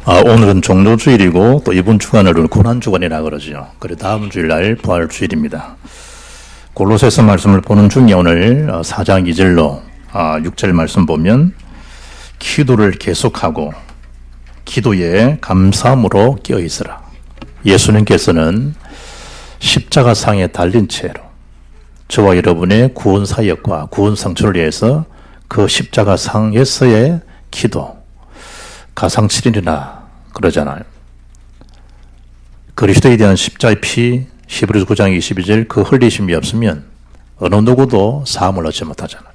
오늘은 종료주일이고 또 이번 주간을 고난주간이라 그러죠. 그래 다음 주일날 부활주일입니다. 골로새서 말씀을 보는 중에 오늘 4장 2절로 6절 말씀 보면 기도를 계속하고 기도에 감사함으로 끼어있으라. 예수님께서는 십자가상에 달린 채로 저와 여러분의 구원 사역과 구원 성취를 위해서 그 십자가상에서의 기도 가상칠이나 그러잖아요. 그리스도에 대한 십자의 피 히브리서 9장 22절 그 흘리심이 없으면 어느 누구도 사함을 얻지 못하잖아요.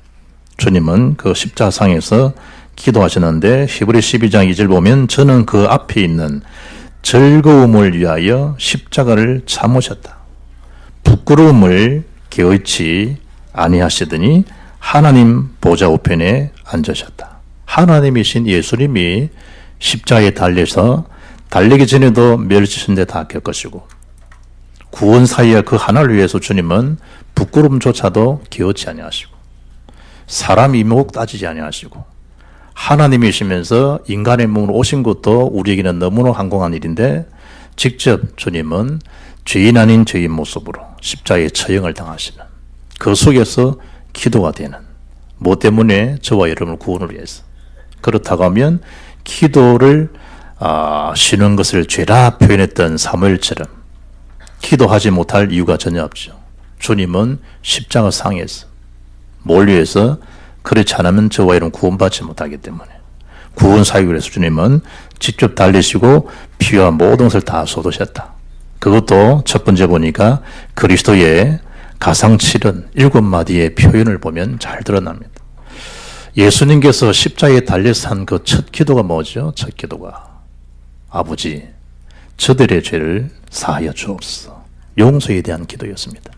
주님은 그 십자상에서 기도하셨는데 히브리 12장 2절 보면 저는 그 앞에 있는 즐거움을 위하여 십자가를 참으셨다. 부끄러움을 개의치 아니하시더니 하나님 보좌 우편에 앉으셨다. 하나님이신 예수님이 십자가에 달려서 달리기 전에도 멸치신 데 다 겪으시고 구원 사이에 그 하나를 위해서 주님은 부끄럼조차도 기어치 아니하시고 사람 이목 따지지 아니하시고 하나님이시면서 인간의 몸으로 오신 것도 우리에게는 너무나 황공한 일인데 직접 주님은 죄인 아닌 죄인 모습으로 십자가에 처형을 당하시는 그 속에서 기도가 되는 뭐 때문에 저와 여러분을 구원을 위해서 그렇다고 하면 기도를 쉬는 것을 죄라 표현했던 사무엘처럼 기도하지 못할 이유가 전혀 없죠. 주님은 십자가 상에서 뭘 위해서 그렇지 않으면 저와 여러분 구원받지 못하기 때문에 구원 사역을 위해서 주님은 직접 달리시고 피와 모든 것을 다 쏟으셨다. 그것도 첫 번째 보니까 그리스도의 가상칠은 7마디의 표현을 보면 잘 드러납니다. 예수님께서 십자가에 달려서 한 그 첫 기도가 뭐죠? 첫 기도가 아버지 저들의 죄를 사하여 주옵소서. 용서에 대한 기도였습니다.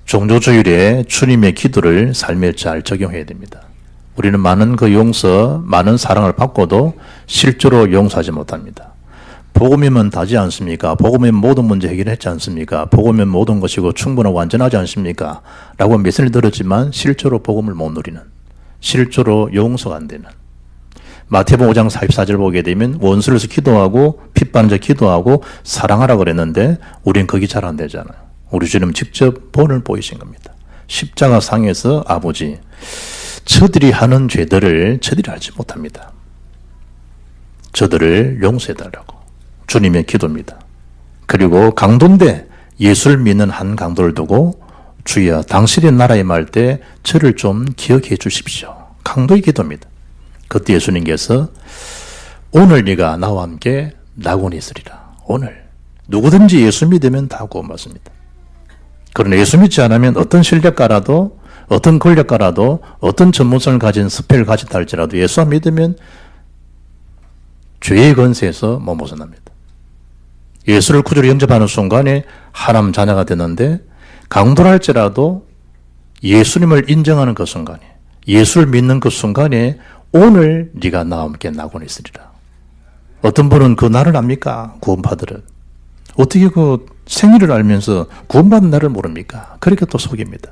종교주일에 주님의 기도를 삶에 잘 적용해야 됩니다. 우리는 많은 그 용서, 많은 사랑을 받고도 실제로 용서하지 못합니다. 복음이면 다지 않습니까? 복음이면 모든 문제 해결했지 않습니까? 복음이면 모든 것이고 충분하고 완전하지 않습니까? 라고 메시지를 들었지만 실제로 복음을 못 누리는, 실제로 용서가 안 되는. 마태복음 5장 44절 보게 되면 원수를 해서 기도하고 핍받는 자 기도하고 사랑하라 그랬는데 우린 거기 잘 안 되잖아요. 우리 주님 직접 본을 보이신 겁니다. 십자가 상에서 아버지 저들이 하는 죄들을 저들이 알지 못합니다. 저들을 용서해달라고 주님의 기도입니다. 그리고 강도인데 예수를 믿는 한 강도를 두고 주여 당신의 나라에 말 때 저를 좀 기억해 주십시오. 강도의 기도입니다. 그때 예수님께서 오늘 네가 나와 함께 낙원에 있으리라. 오늘 누구든지 예수 믿으면 다 구원받습니다. 그러나 예수 믿지 않으면 어떤 실력가라도 어떤 권력가라도 어떤 전문성을 가진 스펙을 가진다 할지라도 예수 안 믿으면 죄의 권세에서 못 벗어납니다. 예수를 구주로 영접하는 순간에 하나님 자녀가 되는데 강도라 할지라도 예수님을 인정하는 그 순간에 예수를 믿는 그 순간에 오늘 네가 나와 함께 낙원에 있으리라. 어떤 분은 그 날을 압니까? 구원받으러. 어떻게 그 생일을 알면서 구원받는 날을 모릅니까? 그렇게 또 속입니다.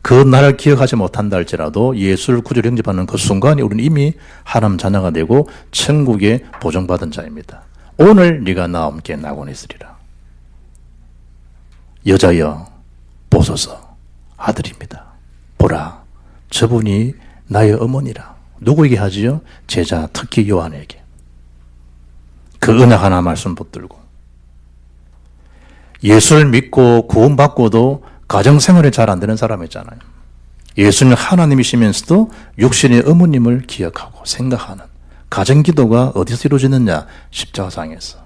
그 날을 기억하지 못한다 할지라도 예수를 구주로 영접하는 그 순간에 우리는 이미 하나님 자녀가 되고 천국에 보정받은 자입니다. 오늘 네가 나와 함께 낙원에 있으리라. 여자여 보소서 아들입니다. 보라 저분이 나의 어머니라. 누구에게 하지요? 제자 특히 요한에게. 그 은혜 하나 말씀 붙들고 예수를 믿고 구원받고도 가정생활이 잘 안 되는 사람 있잖아요. 예수는 하나님이시면서도 육신의 어머님을 기억하고 생각하는 가정기도가 어디서 이루어지느냐? 십자가상에서.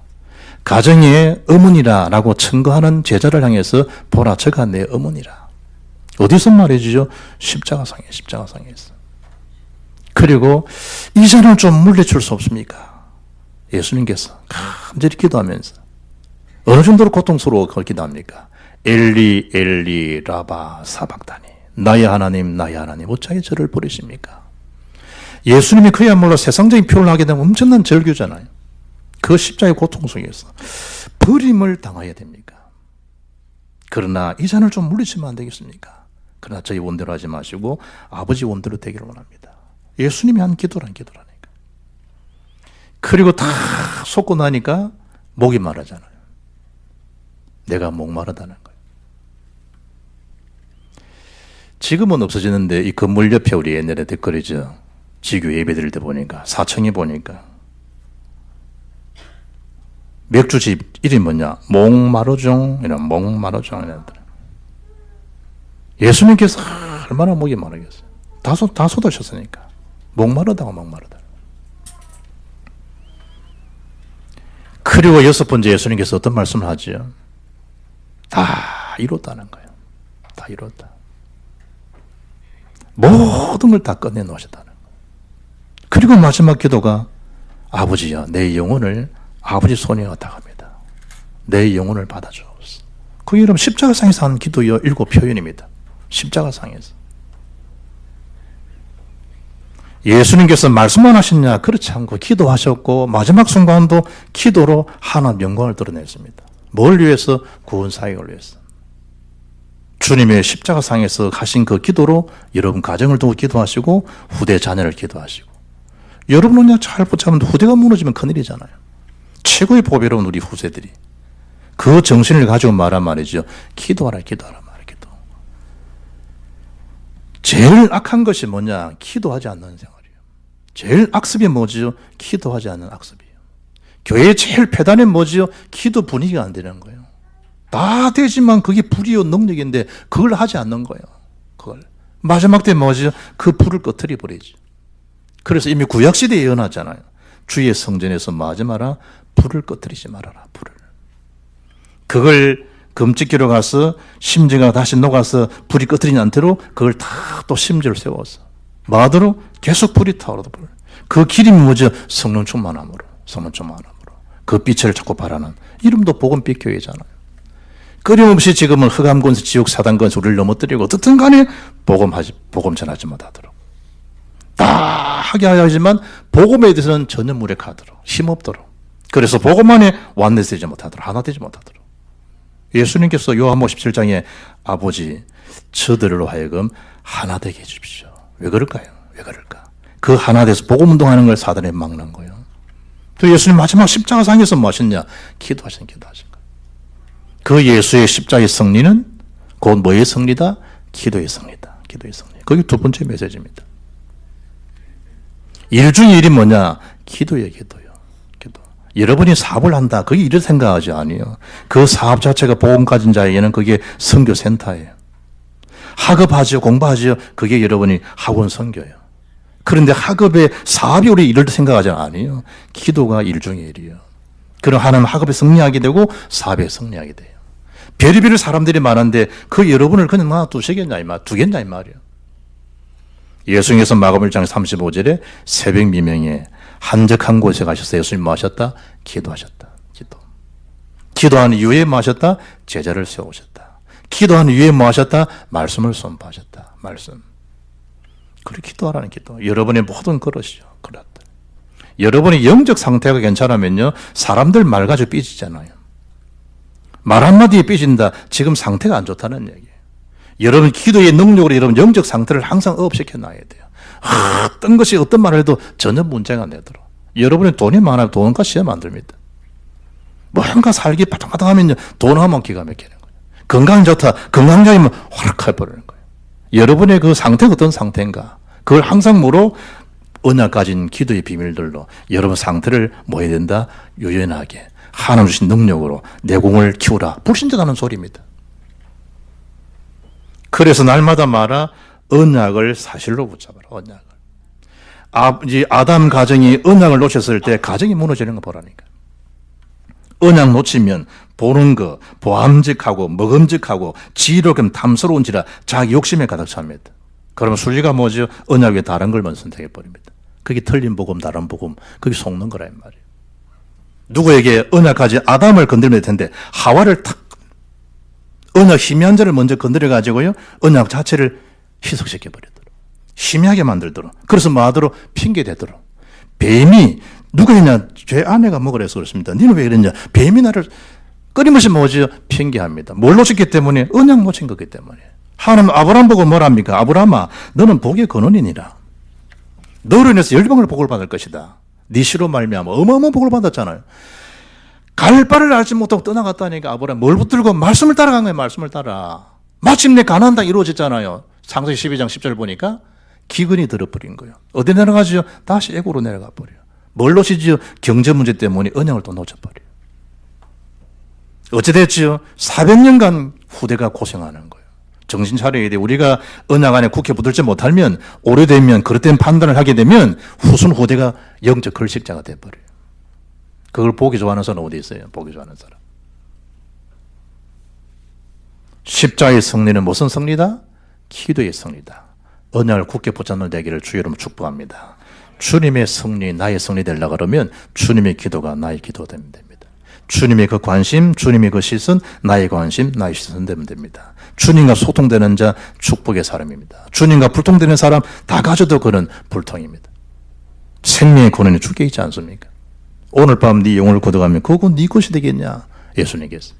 가정의 어머니라라고称거하는 제자를 향해서 보라 저가 내 어머니라. 어디서 말해주죠? 십자가상에서. 그리고 이 잔을 좀 물리칠 수 없습니까? 예수님께서 간절히 기도하면서 어느 정도로 고통스러워 기도합니까? 엘리 엘리 라바 사박다니 나의 하나님 어찌하여 저를 버리십니까? 예수님이 그야말로 세상적인 표현을 하게 되면 엄청난 절규잖아요. 그 십자가의 고통 속에서 버림을 당해야 됩니까? 그러나 이 잔을 좀 물리치면 안 되겠습니까? 그러나 저희 원대로 하지 마시고 아버지 원대로 되기를 원합니다. 예수님이 한 기도란 기도라니까. 그리고 다 쏟고 나니까 목이 마르잖아요. 내가 목마르다는 거예요. 지금은 없어지는데 이 건물 옆에 우리 옛날에 댓글이죠. 지교 예배 드릴 때 보니까 사청에 보니까 맥주집 이름이 뭐냐? 목마르종 이런 목마르종 이런 예수님께서 얼마나 목이 마르겠어요. 다 쏟으셨으니까 목마르다고 목마르다. 그리고 여섯 번째 예수님께서 어떤 말씀을 하지요? 다 이뤘다는 거예요. 다 이뤘다. 모든 걸 다 끝내 놓으셨다는 거예요. 그리고 마지막 기도가 아버지여 내 영혼을 아버지 손에 얻어갑니다. 내 영혼을 받아주옵소서. 그게 여러분 십자가상에서 한 기도요 7 표현입니다. 십자가상에서. 예수님께서 말씀만 하셨냐? 그렇지 않고 기도하셨고 마지막 순간도 기도로 하나님 영광을 드러냈습니다. 뭘 위해서? 구원 사역을 위해서. 주님의 십자가상에서 하신 그 기도로 여러분 가정을 두고 기도하시고 후대 자녀를 기도하시고 여러분은 그냥 잘 붙잡으면 후대가 무너지면 큰일이잖아요. 최고의 보배로운 우리 후세들이 그 정신을 가지고 말한 말이죠. 기도하라 기도하라 말이죠. 제일 악한 것이 뭐냐? 기도하지 않는 생활이에요. 제일 악습이 뭐지요? 기도하지 않는 악습이에요. 교회의 제일 폐단이 뭐지요? 기도 분위기가 안 되는 거예요. 다 되지만 그게 불이요 능력인데 그걸 하지 않는 거예요. 그걸 마지막 때 뭐지요? 그 불을 꺼트려 버리지. 그래서 이미 구약시대에 예언하잖아요. 주의 성전에서 뭐 하지 마라? 불을 꺼트리지 말아라. 불을. 그걸 금찍기로 가서 심지가 다시 녹아서 불이 꺼트리지 않도록 그걸 다 또 심지를 세워서 마도록 계속 불이 타오르다. 그 기름이 뭐죠? 성령 충만함으로. 성령 충만함으로. 그 빛을 자꾸 바라는 이름도 복음빛 교회잖아요. 끊임없이 지금은 흑암권세 지옥 사단권세 우리를 넘어뜨리고 어떻든 간에 복음 전하지 못하도록 다 하게 하지만 복음에 대해서는 전혀 무력하도록 힘없도록 그래서 복음 안에 완내되지 못하도록 하나 되지 못하도록 예수님께서 요한복음 17장에 아버지 저들로 하여금 하나 되게 해주십시오. 왜 그럴까요? 왜 그럴까? 그 하나 돼서 복음 운동하는 걸 사단에 막는 거예요. 또 예수님 마지막 십자가상에서 뭐 하셨냐? 기도하신 거예요. 그 예수의 십자가의 승리는 곧 뭐의 승리다? 기도의 승리다. 기도의 승리. 그게 두 번째 메시지입니다. 일 중에 일이 뭐냐? 기도예요. 기도요. 기도. 여러분이 사업을 한다. 그게 일을 생각하지 아니에요. 그 사업 자체가 복음 가진 자에게는 그게 선교센터예요. 학업하지요. 공부하지요. 그게 여러분이 학원 선교예요. 그런데 학업에 사업이 우리 일을 생각하지 아니에요. 기도가 일 중에 일이에요. 그럼 하나님 학업에 승리하게 되고 사업에 승리하게 돼요. 별의별 사람들이 많은데 그 여러분을 그냥 놔두시겠냐 이 말, 두겠냐 이 말이에요. 예수님께서 마가복음 1장 35절에 새벽 미명에 한적한 곳에 가셔서 예수님 뭐 하셨다? 기도하셨다. 기도. 기도한 이후에 뭐 하셨다? 제자를 세우셨다. 기도한 이후에 뭐 하셨다? 말씀을 선포하셨다. 말씀. 그렇게 기도하라는 기도. 여러분의 모든 그릇이요. 그릇. 여러분의 영적 상태가 괜찮으면요, 사람들 말 가지고 삐지잖아요. 말 한마디에 삐진다. 지금 상태가 안 좋다는 얘기예요. 여러분 기도의 능력으로 여러분 영적 상태를 항상 업시켜 놔야 돼요. 어떤 것이 어떤 말을 해도 전혀 문제가 안 되도록. 여러분이 돈이 많아요. 돈과 시험 안 듭니다. 뭔가 살기 바탕바탕하면요, 돈 하면 기가 막히는 거예요. 건강이 좋다. 건강장이면 확 해버리는 거예요. 여러분의 그 상태가 어떤 상태인가? 그걸 항상 뭐로? 언약 가진 기도의 비밀들로 여러분 상태를 뭐 해야 된다? 유연하게 하나님 주신 능력으로 내공을 키우라. 불신자라는 소리입니다. 그래서 날마다 말아 언약을 사실로 붙잡아라. 언약을. 아담 가정이 언약을 놓쳤을 때 가정이 무너지는 거 보라니까. 언약 놓치면 보는 거 보암직하고 먹음직하고 지혜롭고 탐스러운지라 자기 욕심에 가득 찹니다. 그러면 순리가 뭐죠? 언약 외에 다른 걸 먼저 선택해버립니다. 그게 틀린 복음, 다른 복음, 그게 속는 거란 말이에요. 누구에게 언약하지 아담을 건드리면 될 텐데 하와를 탁 언약 희미한 자를 먼저 건드려가지고요, 언약 자체를 희석시켜버리도록, 희미하게 만들도록, 그래서 뭐 하도록? 핑계대도록. 뱀이 누가 했냐? 제 아내가 먹으래서 그렇습니다. 니는 왜 이랬냐? 뱀이 나를 끊임없이 뭐죠? 핑계합니다. 뭘 놓쳤기 때문에? 언약 놓친 거기 때문에. 하나님 아브라함 보고 뭐랍니까? 아브라함아, 너는 복의 근원이니라. 너로 인해서 열방을 복을 받을 것이다. 네 시로 말미암아 어마어마한 복을 받았잖아요. 갈 바를 알지 못하고 떠나갔다니까 아브라함 뭘 붙들고 말씀을 따라간 거예요. 말씀을 따라. 마침내 가나안 땅 이루어졌잖아요. 창세기 12장 10절 보니까 기근이 들어버린 거예요. 어디 내려가죠? 다시 애굽으로 내려가 버려요. 뭘 놓치죠? 경제 문제 때문에 언약을 또 놓쳐버려요. 어찌됐지요? 400년간 후대가 고생하는 거예요. 정신 차려야 돼. 우리가 언약 안에 굳게 붙들지 못하면 오래되면 그릇된 판단을 하게 되면 후대가 영적 걸식자가 돼버려요. 그걸 보기 좋아하는 사람은 어디 있어요? 보기 좋아하는 사람. 십자의 승리는 무슨 승리다? 기도의 승리다. 언약을 굳게 붙잡는 되기를 주의 이름으로 축복합니다. 주님의 승리, 나의 승리 되려고 그러면 주님의 기도가 나의 기도가 되면 됩니다. 주님의 그 관심, 주님의 그 시선, 나의 관심, 나의 시선 되면 됩니다. 주님과 소통되는 자, 축복의 사람입니다. 주님과 불통되는 사람, 다 가져도 그는 불통입니다. 생명의 권한이 주께 있지 않습니까? 오늘 밤 네 영혼을 거둬가면 그건 네 것이 되겠냐? 예수님께서.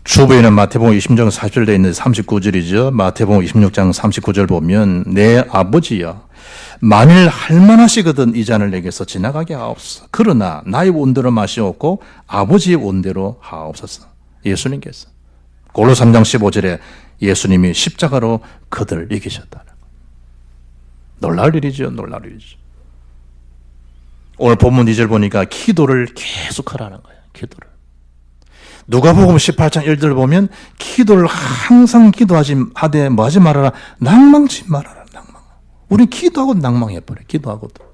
주부에는 마태복음 26장 40절 되어 있는데 39절이죠. 마태복음 26장 39절 보면 내 아버지여 만일 할만하시거든 이 잔을 내게서 지나가게 하옵소서. 그러나 나의 원대로 마시옵고 아버지의 원대로 하옵소서. 예수님께서 골로 3장 15절에 예수님이 십자가로 그들을 이기셨다는 거예요. 놀랄 일이죠. 놀랄 일이죠. 오늘 본문 2절 보니까 기도를 계속하라는 거예요. 기도를. 누가복음 18장 1절 보면 기도를 항상 하되 뭐 하지 말아라. 낭망치 말아라. 낭망. 우리 기도하고 낭망해버려. 기도하고도.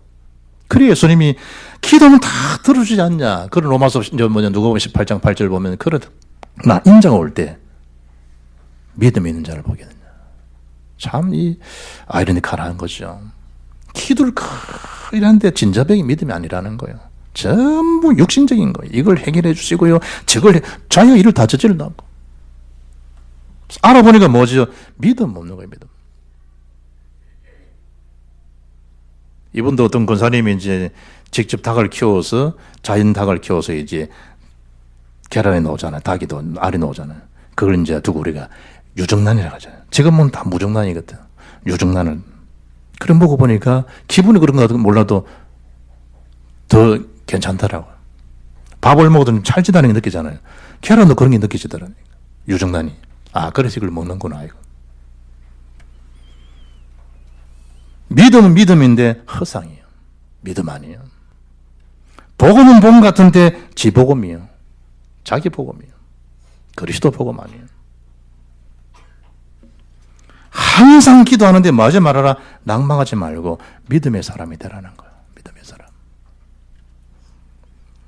그래 예수님이 기도는 다 들어주지 않냐. 그런 로마서 누가복음 18장 8절 보면 그러나 인자가 올 때 믿음이 있는 자를 보게 되냐. 참 이 아이러니컬한 거죠. 기도를 이라는데 진짜백이 믿음이 아니라는 거예요. 전부 육신적인 거예요. 이걸 해결해 주시고요. 자기가 일을 다 저질러나고. 알아보니까 뭐죠? 믿음 없는 거예요, 믿음. 이분도 어떤 권사님이 이제 직접 닭을 키워서, 자연 닭을 키워서 이제 계란에 넣잖아요. 닭이도 알이 넣잖아요. 그걸 이제 두고 우리가 유정란이라고 하잖아요. 지금은 다 무정란이거든. 유정란을. 그런 보고 보니까 기분이 그런 거 몰라도 더 괜찮더라고요. 밥을 먹어도 찰지다는 게 느끼잖아요. 계란도 그런 게 느껴지더라고요. 유정란이. 아, 그래서 이걸 먹는구나, 이거. 믿음은 믿음인데 허상이에요. 믿음 아니에요. 복음은 복음 같은데 지복음이에요. 자기 복음이에요. 그리스도 복음 아니에요. 항상 기도하는데 뭐 하지 말아라. 낭망하지 말고 믿음의 사람이 되라는 거예요. 믿음의 사람.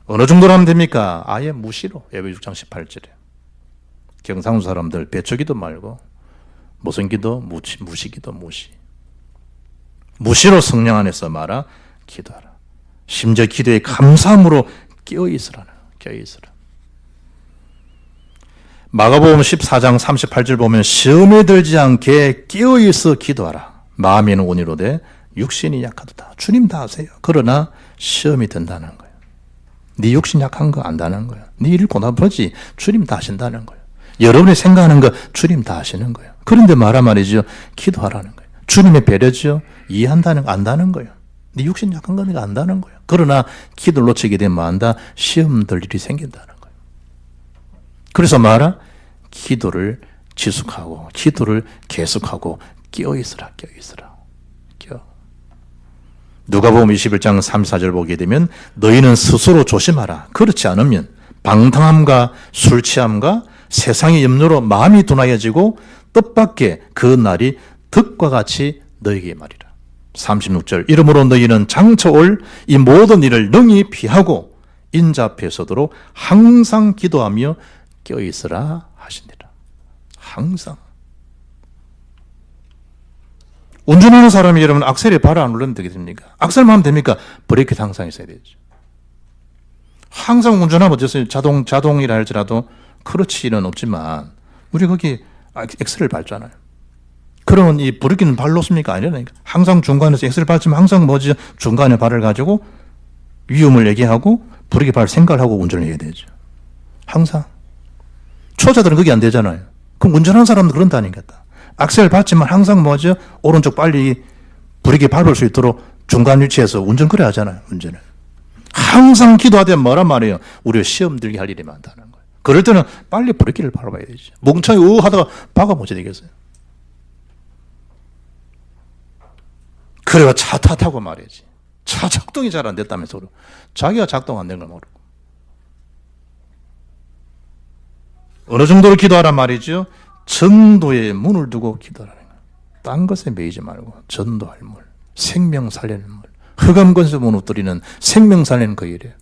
어느 정도로 하면 됩니까? 아예 무시로. 예배 6장 18절에. 경상도 사람들 배척기도 말고 무슨 기도? 무시기도 무시. 무시로 성령 안에서 말아 기도하라. 심지어 기도에 감사함으로 깨어있으라는 깨어있으라. 마가복음 14장 38절 보면 시험에 들지 않게 깨어있어 기도하라. 마음에는 온이로되 육신이 약하도다. 주님 다 아세요. 그러나 시험이 든다는 거예요. 네 육신 약한 거 안다는 거예요. 네 일을 고나보지 주님 다 아신다는 거예요. 여러분이 생각하는 거 주님 다 아시는 거예요. 그런데 말이죠. 기도하라는 거예요. 주님의 배려죠. 이해한다는 거 안다는 거예요. 네 육신 약한 거니까 안다는 거예요. 그러나 기도를 놓치게 되면 안다. 시험 들 일이 생긴다는 거예요. 그래서 기도를 지속하고 기도를 계속하고 깨어있으라. 누가복음 21장 3-4절 보게 되면 너희는 스스로 조심하라. 그렇지 않으면 방탕함과 술 취함과 세상의 염려로 마음이 둔하여지고 뜻밖의 그 날이 득과 같이 너희에게 말이라. 36절 이러므로 너희는 장차 올 이 모든 일을 능히 피하고 인자 앞에 서도록 항상 기도하며 깨어있으라 하시니라. 항상. 운전하는 사람이 여러분 악셀에 발을 안 눌러도 되겠습니까? 악셀만 하면 됩니까? 브레이크 항상 있어야 되죠. 항상 운전하면 어쩌세요? 자동이라 할지라도 크러치는 없지만 우리 거기 엑셀을 밟잖아요. 그러면 이 브레이크는 발 놓습니까? 아니라니까. 항상 중간에서 엑셀을 밟지만 항상 중간에 발을 가지고 위험을 얘기하고 브레이크 발 생각을 하고 운전을 해야 되죠. 항상. 초자들은 그게 안 되잖아요. 그럼 운전하는 사람도 그런다니까. 악셀 밟지만 항상 오른쪽 빨리 브레이크 밟을 수 있도록 중간 위치에서 운전 그래 하잖아요. 운전을. 항상 기도하되 뭐란 말이에요. 우리가 시험 들게 할 일이 많다는 거예요. 그럴 때는 빨리 브레이크를 밟아야 되죠. 멍청이 하다가 박아 못 되겠어요. 그래가 차 탓하고 말이지. 차 작동이 잘 안 됐다면서 자기가 작동 안 된 걸 모르고. 어느 정도로 기도하란 말이죠? 전도의 문을 두고 기도하라는 거예요. 딴 것에 매이지 말고 전도할 물, 생명 살리는 물, 흑암권에서 무너뜨리는 생명 살리는 그 일이에요.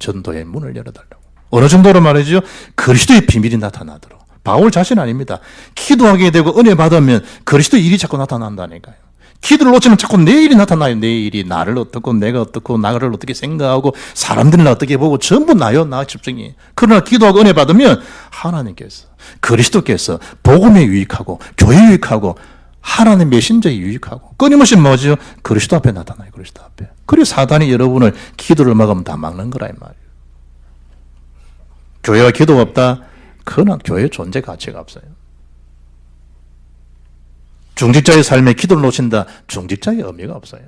전도의 문을 열어달라고. 어느 정도로 말이죠? 그리스도의 비밀이 나타나도록. 바울 자신 아닙니다. 기도하게 되고 은혜 받으면 그리스도의 일이 자꾸 나타난다니까요. 기도를 놓치면 자꾸 내 일이 나타나요. 내 일이 나를 어떻고 내가 어떻고 나를 어떻게 생각하고 사람들을 어떻게 보고 전부 나요. 나 집중이. 그러나 기도하고 은혜 받으면 하나님께서 그리스도께서 복음에 유익하고 교회에 유익하고 하나님의 메신저에 유익하고 끊임없이 뭐죠? 그리스도 앞에 나타나요. 그리스도 앞에. 그래서 사단이 여러분을 기도를 막으면 다 막는 거라 이 말이에요. 교회가 기도가 없다? 그건 교회의 존재 가치가 없어요. 중직자의 삶에 기도를 놓친다? 중직자의 의미가 없어요.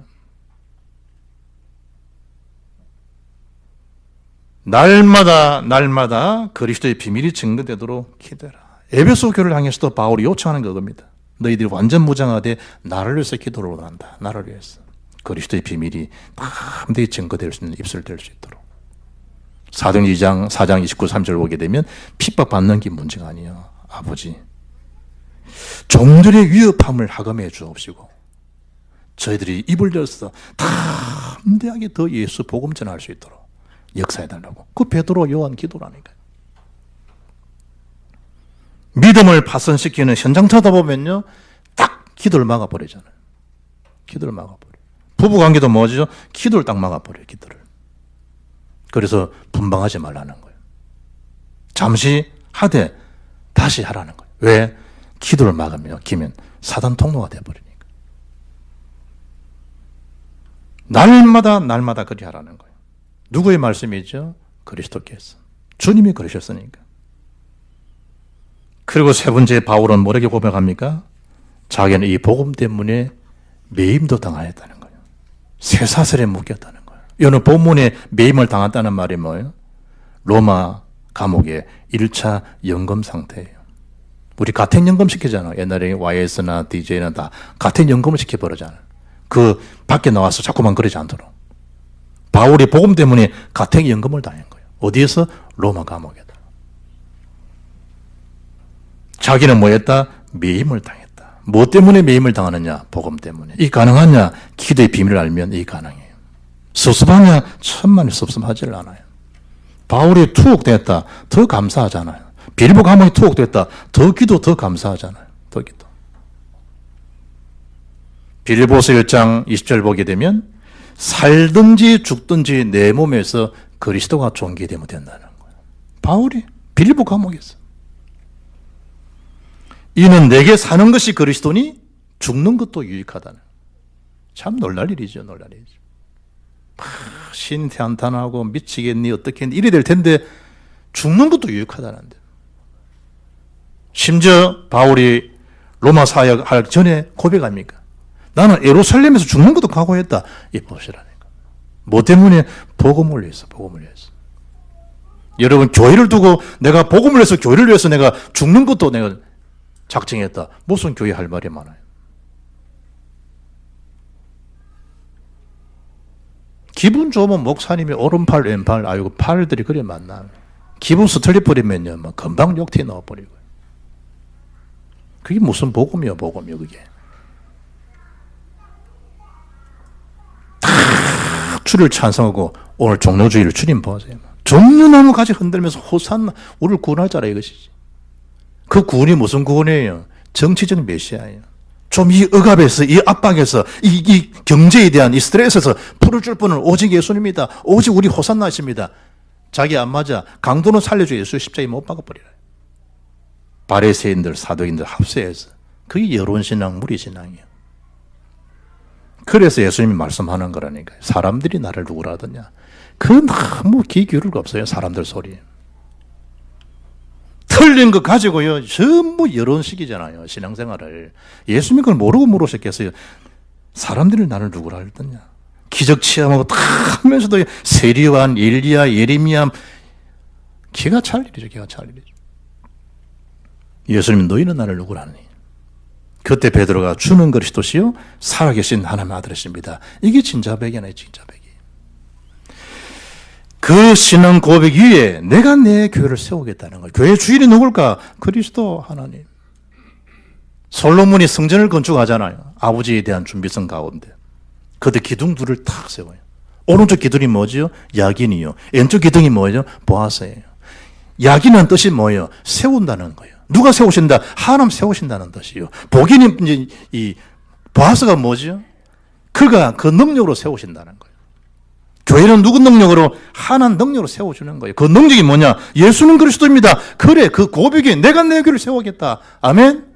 날마다 그리스도의 비밀이 증거되도록 기도해라. 에베소 교회를 향해서도 바울이 요청하는 그겁니다. 너희들이 완전 무장하되 나를 위해서 기도를 원한다. 나를 위해서. 그리스도의 비밀이 담대히 증거될 수 있는 입술 될 수 있도록. 사도행전 4장 29, 30절 보게 되면 핍박받는 게 문제가 아니에요. 아버지. 종들의 위협함을 하감해 주옵시고 저희들이 입을 열어서 담대하게 더 예수 복음 전할 수 있도록 역사해달라고. 그 베드로 요한 기도라니까요. 믿음을 파손시키는 현장 찾아보면요 딱 기도를 막아버리잖아요. 기도를 막아버려요. 부부관계도 뭐죠? 기도를 딱 막아버려요. 기도를. 그래서 분방하지 말라는 거예요. 잠시 하되 다시 하라는 거예요. 왜? 기도를 막으면 기면 사단 통로가 되어버리니까. 날마다 그리 하라는 거예요. 누구의 말씀이죠? 그리스도께서. 주님이 그러셨으니까. 그리고 세 번째 바울은 뭐라고 고백합니까? 자기는 이 복음 때문에 매임도 당하였다는 거예요. 쇠사슬에 묶였다는 거예요. 이거는 본문에 매임을 당했다는 말이 뭐예요? 로마 감옥의 1차 연금 상태예요. 우리 가택연금 시키잖아요. 옛날에 YS나 DJ나 다 가택연금을 시켜버리잖아요. 그 밖에 나와서 자꾸만 그러지 않도록. 바울이 복음 때문에 가택연금을 당한 거예요. 어디에서? 로마 감옥에다. 자기는 뭐했다? 매임을 당했다. 뭐 때문에 매임을 당하느냐? 복음 때문에. 이 가능하냐? 기도의 비밀을 알면 이 가능해요. 섭섭하냐? 천만에 섭섭하지를 않아요. 바울이 투옥됐다. 더 감사하잖아요. 빌보 감옥이 투옥됐다. 더 기도 더 감사하잖아요. 더 기도. 빌보서 1장 20절 보게 되면 살든지 죽든지 내 몸에서 그리스도가 존귀되면 된다는 거예요. 바울이 빌보 감옥에서. 이는 내게 사는 것이 그리스도니 죽는 것도 유익하다는. 참 놀랄 일이죠. 놀랄 일이죠. 신태 한탄하고 미치겠니 어떻게 했니 이래 될 텐데 죽는 것도 유익하다는데. 심지어 바울이 로마 사역할 전에 고백합니까? 나는 예루살렘에서 죽는 것도 각오했다. 이 보시라니까. 뭐 때문에? 복음을 위해서. 복음을 위해서. 여러분 교회를 두고 내가 복음을 위해서 교회를 위해서 내가 죽는 것도 내가 작정했다. 무슨 교회 할 말이 많아요. 기분 좋으면 목사님이 오른팔 왼팔 아이고 팔들이 그래 만나. 기분 스틀리 버리면요 뭐 금방 욕티 넣어버리고. 그게 무슨 복음이요, 복음이요, 그게. 다 주를 찬성하고 오늘 종료주의를 주님 보세요. 종려나무 가지 흔들면서 호산나, 우리를 구원할 자라 이것이지. 그 구원이 무슨 구원이에요? 정치적 메시아예요. 좀 이 억압에서, 이 압박에서, 이 경제에 대한 이 스트레스에서 풀어줄 분은 오직 예수님입니다. 오직 우리 호산나십니다. 자기 안 맞아. 강도는 살려줘. 예수 십자가에 못 박아버리라. 바리새인들, 사도인들 합세해서 그게 여론신앙, 무리신앙이에요. 그래서 예수님이 말씀하는 거라니까요. 사람들이 나를 누구라 하더냐. 그 너무 귀 기울일 거 없어요. 사람들 소리. 틀린 거 가지고요. 전부 여론식이잖아요. 신앙생활을. 예수님이 그걸 모르고 물으셨겠어요. 사람들이 나를 누구라 했더냐. 기적 체험하고 다 하면서도 세리완, 엘리야, 예레미야, 기가 찰 일이죠. 기가 찰 일이죠. 예수님이 너희는 나를 누구라 하니. 그때 베드로가 주는 그리스도시요 살아계신 하나님의 아들이십니다. 이게 진짜 백이네, 진짜 백이. 그 신앙 고백 위에 내가 내 교회를 세우겠다는 거예요. 교회 주인이 누굴까? 그리스도 하나님. 솔로몬이 성전을 건축하잖아요. 아버지에 대한 준비성 가운데. 그때 기둥 둘을 탁 세워요. 오른쪽 기둥이 뭐지요? 야긴이요. 왼쪽 기둥이 뭐예요? 보아스예요. 야긴은 뜻이 뭐예요? 세운다는 거예요. 누가 세우신다? 하나님 세우신다는 뜻이요. 복인이 이제 이 보아스가 뭐죠? 그가 그 능력으로 세우신다는 거예요. 교회는 누구 능력으로? 하나님 능력으로 세워주는 거예요. 그 능력이 뭐냐? 예수는 그리스도입니다. 그래, 그 고백이 내가 내 교회를 세우겠다. 아멘?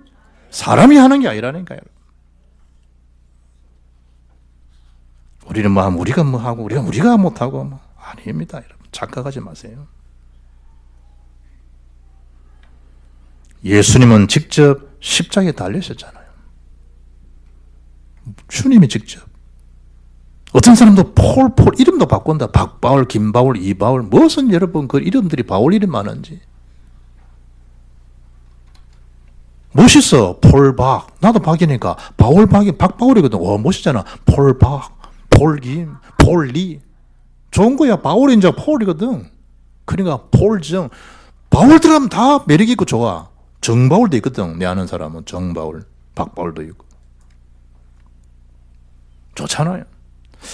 사람이 하는 게 아니라니까요. 우리는 뭐 우리가 뭐 하고 우리가 못하고 뭐 아닙니다. 여러분 착각하지 마세요. 예수님은 직접 십자가에 달리셨잖아요. 주님이 직접. 어떤 사람도 폴 이름도 바꾼다. 박바울, 김바울, 이바울 무슨 여러분 그 이름들이 바울 이름 많은지. 멋있어. 폴박. 나도 박이니까 바울박이 박바울이거든. 와 멋있잖아. 폴박, 폴김, 폴리. 좋은 거야. 바울이 이제 폴이거든. 그러니까 폴정. 바울들 하면 다 매력 있고 좋아. 정바울도 있거든. 내 아는 사람은 정바울, 박바울도 있고. 좋잖아요.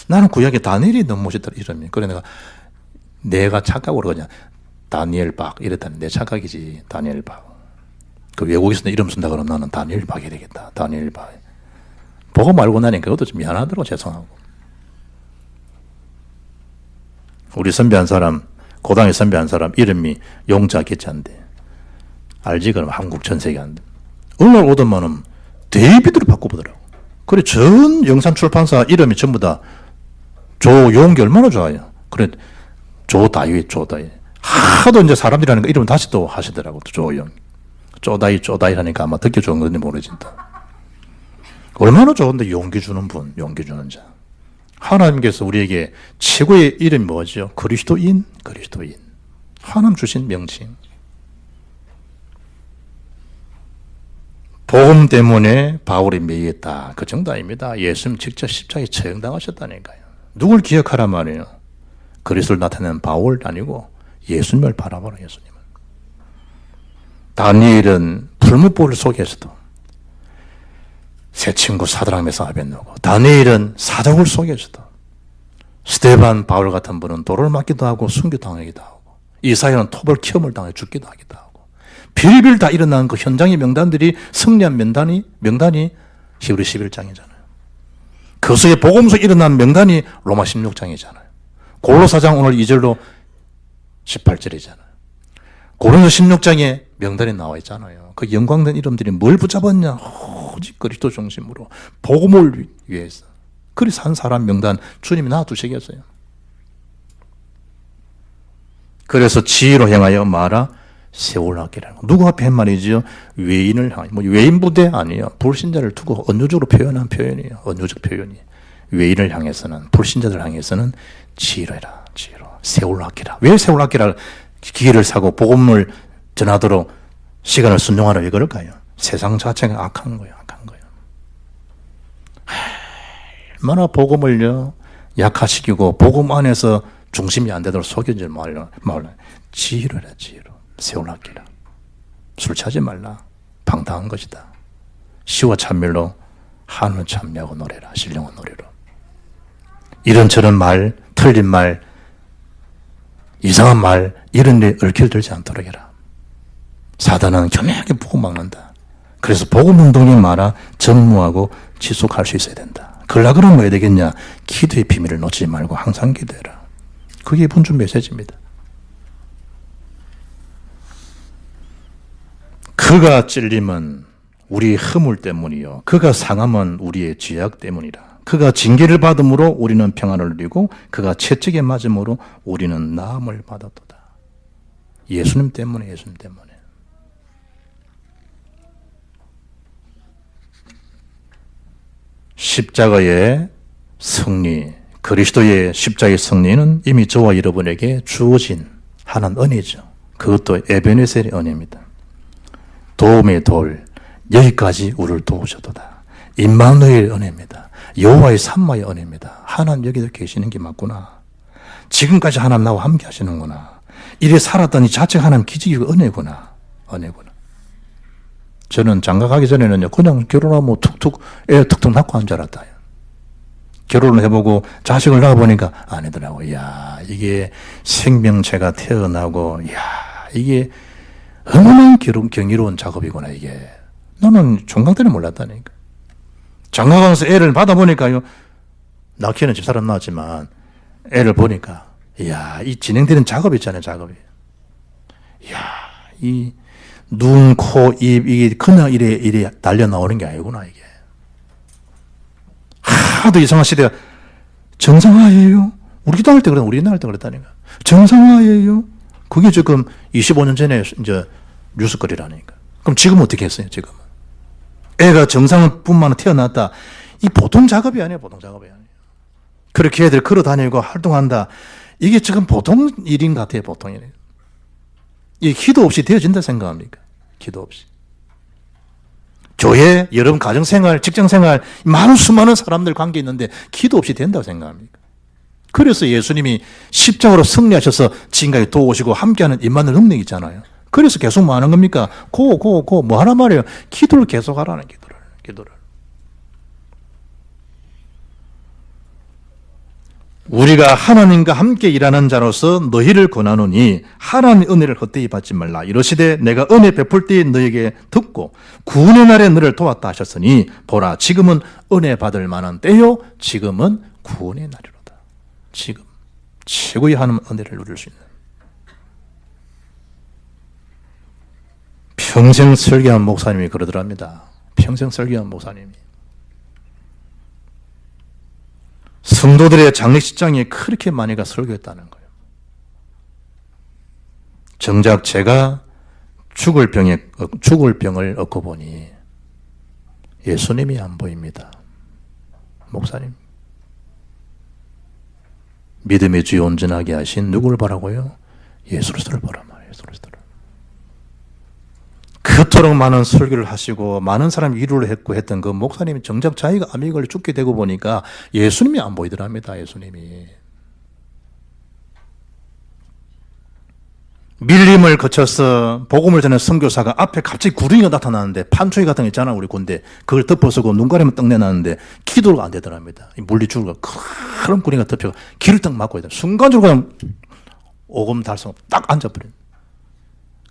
나는 구약에 다니엘이 너무 멋있다 이름이. 그래 내가 착각으로 그냥 다니엘 박 이랬다니 내 착각이지. 다니엘 박. 그 외국에서 이름 쓴다 그러면 나는 다니엘 박이 되겠다. 다니엘 박. 보고 말고 나니까 그것도 좀 미안하더라고. 죄송하고. 우리 선배 한 사람, 고등학교 선배 한 사람 이름이 용자 기자인데 알지? 그럼 한국 전 세계 안 돼. 어느 날 오더만은 데이비드로 바꿔보더라고. 그래 전 영산 출판사 이름이 전부 다 조용기 얼마나 좋아요. 그래 조다윗. 하도 이제 사람들이 하니까 이름 다시 또 하시더라고. 조용. 쪼다윗 하니까 아마 듣기 좋은 건지 모르겠다. 얼마나 좋은데 용기 주는 분, 용기 주는 자. 하나님께서 우리에게 최고의 이름이 뭐죠? 그리스도인. 하나님 주신 명칭. 복음 때문에 바울이 매였다. 그 정도 아닙니다. 예수님 직접 십자가에 처형당하셨다니까요. 누굴 기억하란 말이에요? 그리스도를 나타내는 바울 아니고 예수님을 바라보라. 예수님을. 다니엘은 풀무불 속에서도 새 친구 사드락 메삭 아벳느고, 다니엘은 사자굴 속에서도, 스데반 바울 같은 분은 돌을 맞기도 하고 순교당하기도 하고, 이사야는 톱을 키움을 당해 죽기도 하기도 하고, 빌빌 다 일어난 그 현장의 명단들이 승리한 명단이 히브리 11장이잖아요. 그 속에 복음 속에 일어난 명단이 로마 16장이잖아요. 골로사장 오늘 2절로 18절이잖아요. 고린도 16장에 명단이 나와 있잖아요. 그 영광된 이름들이 뭘 붙잡았냐? 오직 그리스도 중심으로 복음을 위해서. 그래서 한 사람 명단 주님이 놔두시겠어요. 그래서 지혜로 행하여 마라 세울라기라는 거. 누구 앞에 한 말이지요? 외인을 향해. 뭐 외인 부대 아니에요. 불신자를 두고 언어적으로 표현한 표현이에요. 언어적 표현이. 외인을 향해서는, 불신자들 향해서는 지혜로 해라. 지혜로. 세울라기라. 왜 세울라기라 기회를 사고 복음을 전하도록 시간을 순종하라 왜 그럴까요? 세상 자체가 악한 거예요. 악한 거예요. 얼마나 복음을요 약화시키고 복음 안에서 중심이 안 되도록 속여지 말라. 지혜로 해라. 지혜로. 세울라기라. 술 취하지 말라. 방탕한 것이다. 시와 찬밀로 한은 찬미하고 노래라. 신령한 노래로. 이런저런 말, 틀린 말, 이상한 말 이런 데 얽혀들지 않도록 해라. 사단은 교묘하게 복음 막는다. 그래서 복음 운동이 말아 전무하고 지속할 수 있어야 된다. 그러려면 뭐 해야 되겠냐? 기도의 비밀을 놓치지 말고 항상 기도해라. 그게 본주 메시지입니다. 그가 찔림은 우리의 허물 때문이요. 그가 상함은 우리의 죄악 때문이라. 그가 징계를 받음으로 우리는 평안을 누리고 그가 채찍에 맞음으로 우리는 나음을 받았도다. 예수님 때문에. 십자가의 승리, 그리스도의 십자가의 승리는 이미 저와 여러분에게 주어진 하나님 은혜죠. 그것도 에베네셀의 은혜입니다. 도움의 돌, 여기까지 우리를 도우셔도다. 임마누엘 은혜입니다. 여호와의 삼마의 은혜입니다. 하나님 여기도 계시는 게 맞구나. 지금까지 하나님 나와 함께 하시는구나. 이래 살았더니 자체가 하나님 기적이고 은혜구나. 은혜구나. 저는 장가 가기 전에는요, 그냥 결혼하면 애 툭툭 낳고 한 줄 알았다. 결혼을 해보고 자식을 낳아보니까 아니더라고. 이야, 이게 생명체가 태어나고, 이야, 이게 얼마나 경이로운 작업이구나, 이게. 나는 종강 때는 몰랐다니까. 장가 가서 애를 받아보니까요, 낳기는 집사람 낳았지만, 애를 보니까, 이야, 이 진행되는 작업 있잖아요, 작업이. 이야, 이 눈, 코, 입, 이게 그냥 이래 달려 나오는 게 아니구나, 이게. 하도 이상한 시대가 정상화예요. 우리 기도할 때 우리나라 때 그랬다니까. 정상화예요. 그게 지금 25년 전에 이제 뉴스거리라니까. 그럼 지금 어떻게 했어요, 지금은? 애가 정상뿐만 태어났다. 이 보통 작업이 아니에요, 보통 작업이 아니에요. 그렇게 애들 걸어 다니고 활동한다. 이게 지금 보통 일인 것 같아요, 보통 일이. 이 기도 없이 되어진다 생각합니까? 기도 없이. 교회, 여러분 가정생활, 직장생활, 많은 수많은 사람들 관계 있는데 기도 없이 된다고 생각합니까? 그래서 예수님이 십자가로 승리하셔서 지금까지 도우시고 함께하는 임마누엘 능력이 있잖아요. 그래서 계속 뭐 하는 겁니까? 뭐 하란 말이에요? 기도를 계속 하라는 기도를. 우리가 하나님과 함께 일하는 자로서 너희를 권하노니 하나님의 은혜를 헛되이 받지 말라. 이러시되 내가 은혜 베풀 때에 너에게 듣고 구원의 날에 너를 도왔다 하셨으니 보라 지금은 은혜 받을 만한 때요 지금은 구원의 날이로다. 지금 최고의 하나님의 은혜를 누릴 수 있는 평생 설교한 목사님이 그러더랍니다. 평생 설교한 목사님이 성도들의 장례식장에 그렇게 많이 가 설교했다는 거예요. 정작 제가 죽을 병을 얻고 보니 예수님이 안 보입니다. 목사님. 믿음의 주여 온전하게 하신 누구를 보라고요? 예수 그리스도를 보란 말이에요. 예수 그리스도를. 그토록 많은 설교를 하시고 많은 사람이 위로를 했고 했던 그 목사님이 정작 자기가 암에 걸려 죽게 되고 보니까 예수님이 안 보이더랍니다. 예수님이. 밀림을 거쳐서 복음을 전하는 선교사가 앞에 갑자기 구름이가 나타나는데 판초기 같은 거 있잖아 우리 군대. 그걸 덮어쓰고 눈 가리면 떡 내놨는데 기도가 안 되더랍니다. 물리줄과 큰 구름이가 덮여 길을 딱 막고 있다. 순간적으로 그냥 오금 달성 딱 앉아버린.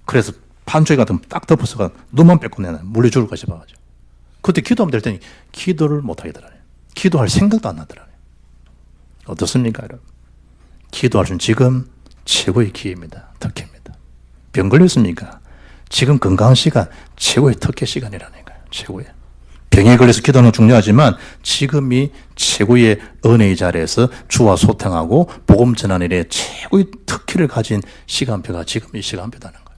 그래서 판초기 같은 거 딱 덮어서가 눈만 뺏고 내놔. 물리줄을 것이 봐가지고. 그때 기도하면 될 테니 기도를 못 하겠더라고요. 기도할 생각도 안 나더라고요. 어떻습니까, 여러분? 기도할 수 있는 지금 최고의 기회입니다. 특혜입니다. 병 걸렸습니까? 지금 건강한 시간, 최고의 특혜 시간이라니까요. 최고의. 병에 걸려서 기도하는 건 중요하지만 지금이 최고의 은혜의 자리에서 주와 소통하고 복음 전하는 일에 최고의 특혜를 가진 시간표가 지금 이 시간표다는 거예요.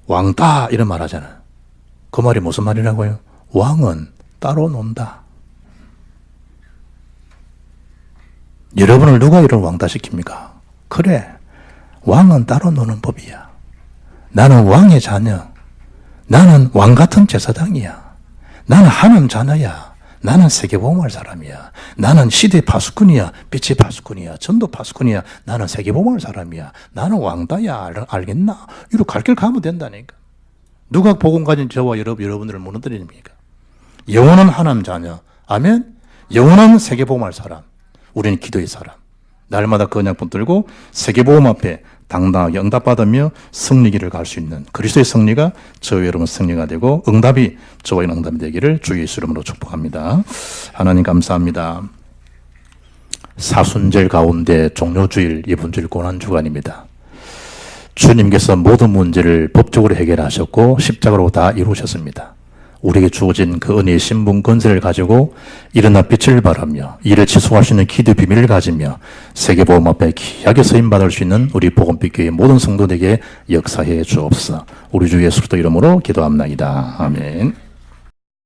왕따 이런 말 하잖아요. 그 말이 무슨 말이라고요? 왕은 따로 논다. 여러분을 누가 이런 왕따시킵니까? 그래, 왕은 따로 노는 법이야. 나는 왕의 자녀. 나는 왕 같은 제사장이야. 나는 하나님 자녀야. 나는 세계복음할 사람이야. 나는 시대 파수꾼이야. 빛의 파수꾼이야. 전도 파수꾼이야. 나는 세계복음할 사람이야. 나는 왕다야. 알겠나? 이렇게 갈 길 가면 된다니까. 누가 복음 가진 저와 여러분들을 무너뜨립니까? 영원한 하나님 자녀. 아멘? 영원한 세계복음할 사람. 우리는 기도의 사람. 날마다 그 언약 붙들고 세계복음 앞에 당당하게 응답받으며 승리길을 갈 수 있는 그리스도의 승리가 저와 여러분 승리가 되고 응답이 저와 여러분 응답이 되기를 주 예수 이름으로 축복합니다. 하나님 감사합니다. 사순절 가운데 종료주일 이번 주일 고난주간입니다. 주님께서 모든 문제를 법적으로 해결하셨고 십자가로 다 이루셨습니다. 우리에게 주어진 그 은혜의 신분 권세를 가지고 일어나 빛을 발하며 이를 지속할 수 있는 기도 비밀을 가지며 세계복음 앞에 귀하게 쓰임받을 수 있는 우리 복음빛교회 모든 성도들에게 역사해 주옵소서. 우리 주 예수 그리스도 이름으로 기도합나이다. 아멘.